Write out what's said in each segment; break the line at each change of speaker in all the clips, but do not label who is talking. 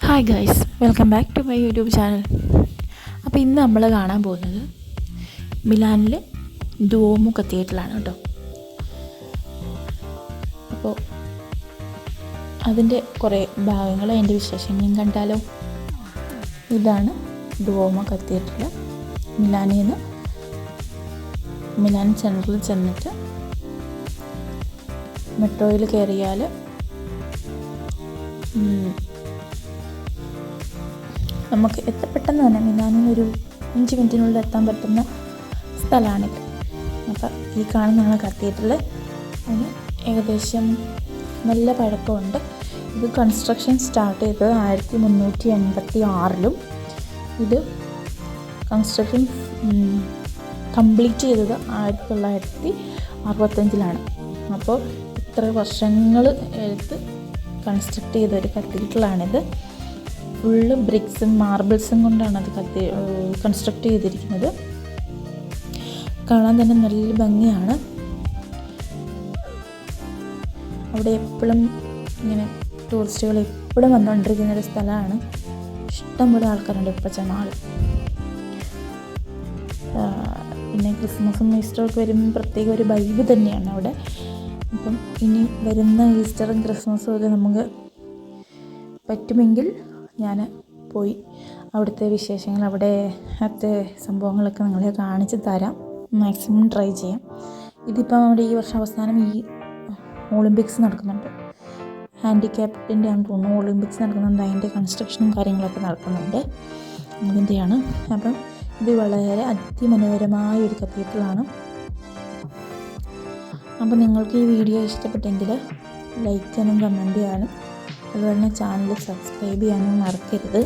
Hi guys, welcome back to my YouTube channel. അപ്പോൾ ഇന്ന് നമ്മൾ കാണാൻ പോകുന്നത് മിലാനിലെ ഡുഓമോ കത്തീഡ്രലാണ് കേട്ടോ. അപ്പോൾ അതിൻ്റെ കുറേ ഭാഗങ്ങൾ അതിൻ്റെ വിശേഷങ്ങളും കണ്ടാലോ. ഇതാണ് ഡുഓമോ കത്തീഡ്രൽ. മിലാനിൽ നിന്ന് മിലാൻ സെൻട്രലിൽ ചെന്നിട്ട് മെട്രോയിൽ കയറിയാൽ നമുക്ക് പെട്ടെന്ന് തന്നെ മിലാനിൽ ഒരു 5 മിനിറ്റിനുള്ളിൽ എത്താൻ പറ്റുന്ന സ്ഥലമാണിത്. അപ്പം ഈ കാണുന്നതാണ് കത്തീഡ്രൽ. അതിന് ഏകദേശം നല്ല പഴക്കമുണ്ട്. ഇത് കൺസ്ട്രക്ഷൻ സ്റ്റാർട്ട് ചെയ്തത് 1386-ലും ഇത് കൺസ്ട്രക്ഷൻ കംപ്ലീറ്റ് ചെയ്തത് 1965-ലാണ്. അപ്പോൾ ഇത്ര വർഷങ്ങൾ എടുത്ത് കൺസ്ട്രക്ട് ചെയ്ത ഒരു കത്തീഡ്രലാണിത്. ഫുള്ള് ബ്രിക്സും മാർബിൾസും കൊണ്ടാണ് അത് കൺസ്ട്രക്ട് ചെയ്തിരിക്കുന്നത്. കാണാൻ തന്നെ നല്ല ഭംഗിയാണ്. അവിടെ എപ്പോഴും ഇങ്ങനെ ടൂറിസ്റ്റുകൾ എപ്പോഴും വന്നുകൊണ്ടിരിക്കുന്ന ഒരു സ്ഥലമാണ്. ഇഷ്ടംപോലെ ആൾക്കാരുണ്ട് ഇപ്പോൾ ചെന്നാൽ. പിന്നെ ക്രിസ്മസും ഈസ്റ്ററൊക്കെ വരുമ്പോൾ പ്രത്യേക ഒരു വൈബ് തന്നെയാണ് അവിടെ. അപ്പം ഇനി വരുന്ന ഈസ്റ്ററും ക്രിസ്മസും ഒക്കെ നമുക്ക് പറ്റുമെങ്കിൽ ഞാൻ പോയി അവിടുത്തെ വിശേഷങ്ങൾ, അവിടുത്തെ സംഭവങ്ങളൊക്കെ നിങ്ങളെ കാണിച്ച് തരാം. മാക്സിമം ട്രൈ ചെയ്യാം. ഇതിപ്പം നമ്മുടെ ഈ വർഷം അവസാനം ഈ ഒളിമ്പിക്സ് നടക്കുന്നുണ്ട്. ഹാൻഡിക്യാപ്റ്റിൻ്റെ ആണെന്ന് തോന്നുന്നു ഒളിമ്പിക്സ് നടക്കുന്നുണ്ട്. അതിൻ്റെ കൺസ്ട്രക്ഷനും കാര്യങ്ങളൊക്കെ നടക്കുന്നുണ്ട്. അതിൻ്റെയാണ്. അപ്പം ഇത് വളരെ അതിമനോഹരമായ ഒരു കത്തീഡ്രലാണ്. അപ്പോൾ നിങ്ങൾക്ക് ഈ വീഡിയോ ഇഷ്ടപ്പെട്ടെങ്കിൽ ലൈക്ക് ചെയ്യാനും കമൻറ്റ് ചെയ്യാനും അതുപോലെ തന്നെ ചാനൽ സബ്സ്ക്രൈബ് ചെയ്യാനും മറക്കരുത്.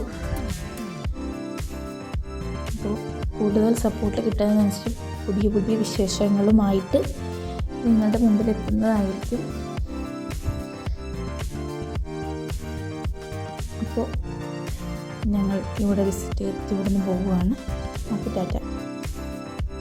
അപ്പോൾ കൂടുതൽ സപ്പോർട്ട് കിട്ടുന്നതനുസരിച്ച് പുതിയ പുതിയ വിശേഷങ്ങളുമായിട്ട് നിങ്ങളുടെ മുമ്പിൽ എത്തുന്നതായിരിക്കും. അപ്പോൾ ഞങ്ങൾ ഇവിടെ വിസിറ്റ് ചെയ്തിട്ട് ഇവിടുന്ന് പോവുകയാണ്. അപ്പോൾ ടാറ്റ.